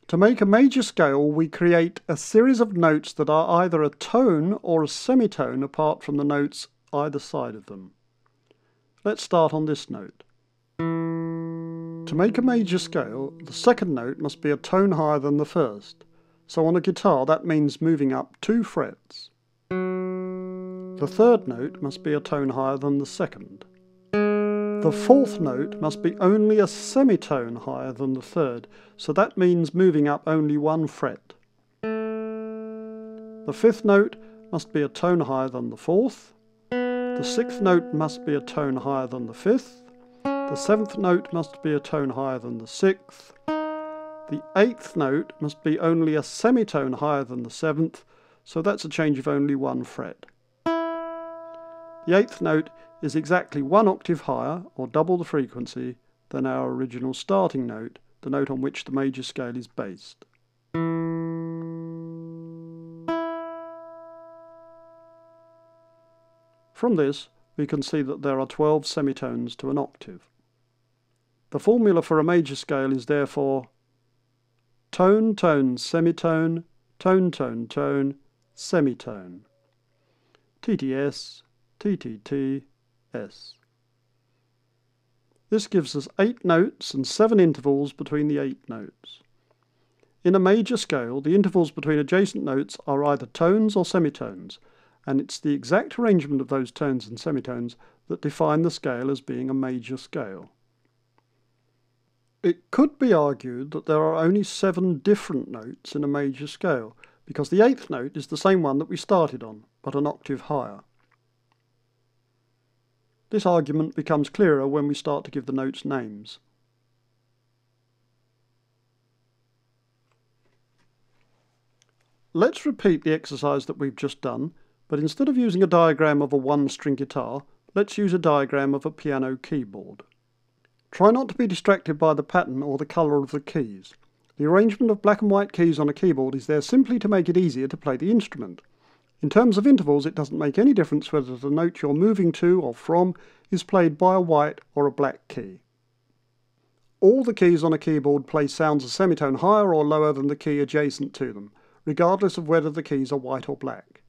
To make a major scale, we create a series of notes that are either a tone or a semitone apart from the notes either side of them. Let's start on this note. To make a major scale, the second note must be a tone higher than the first. So on a guitar, that means moving up 2 frets. The third note must be a tone higher than the second. The fourth note must be only a semitone higher than the third, so that means moving up only 1 fret. The fifth note must be a tone higher than the fourth. The sixth note must be a tone higher than the fifth. The seventh note must be a tone higher than the sixth. The eighth note must be only a semitone higher than the seventh, so that's a change of only 1 fret. The eighth note is exactly 1 octave higher, or double the frequency, than our original starting note, the note on which the major scale is based. From this, we can see that there are 12 semitones to an octave. The formula for a major scale is therefore tone, tone, semitone, tone, tone, tone, semitone. TTS, TTT, S. This gives us 8 notes and 7 intervals between the 8 notes. In a major scale, the intervals between adjacent notes are either tones or semitones, and it's the exact arrangement of those tones and semitones that define the scale as being a major scale. It could be argued that there are only 7 different notes in a major scale, because the 8th note is the same one that we started on, but an octave higher. This argument becomes clearer when we start to give the notes names. Let's repeat the exercise that we've just done, but instead of using a diagram of a 1-string guitar, let's use a diagram of a piano keyboard. Try not to be distracted by the pattern or the colour of the keys. The arrangement of black and white keys on a keyboard is there simply to make it easier to play the instrument. In terms of intervals, it doesn't make any difference whether the note you're moving to or from is played by a white or a black key. All the keys on a keyboard play sounds a semitone higher or lower than the key adjacent to them, regardless of whether the keys are white or black.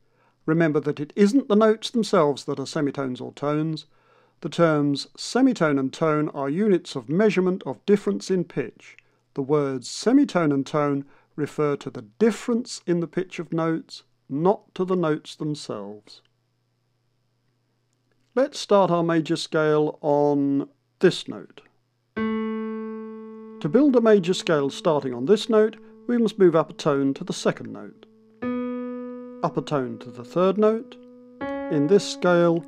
Remember that it isn't the notes themselves that are semitones or tones. The terms semitone and tone are units of measurement of difference in pitch. The words semitone and tone refer to the difference in the pitch of notes, not to the notes themselves. Let's start our major scale on this note. To build a major scale starting on this note, we must move up a tone to the second note, up a tone to the third note. In this scale,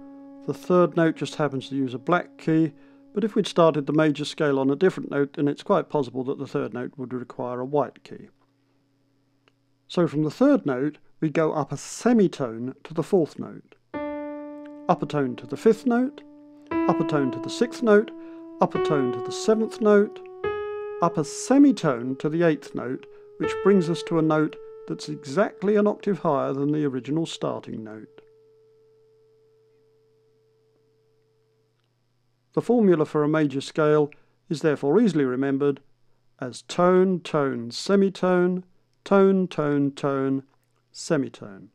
the third note just happens to use a black key, but if we'd started the major scale on a different note, then it's quite possible that the third note would require a white key. So from the third note, we go up a semitone to the fourth note, up a tone to the fifth note, up a tone to the sixth note, up a tone to the seventh note, up a semitone to the eighth note, which brings us to a note that's exactly an octave higher than the original starting note. The formula for a major scale is therefore easily remembered as tone, tone, semitone, tone, tone, tone, semitone.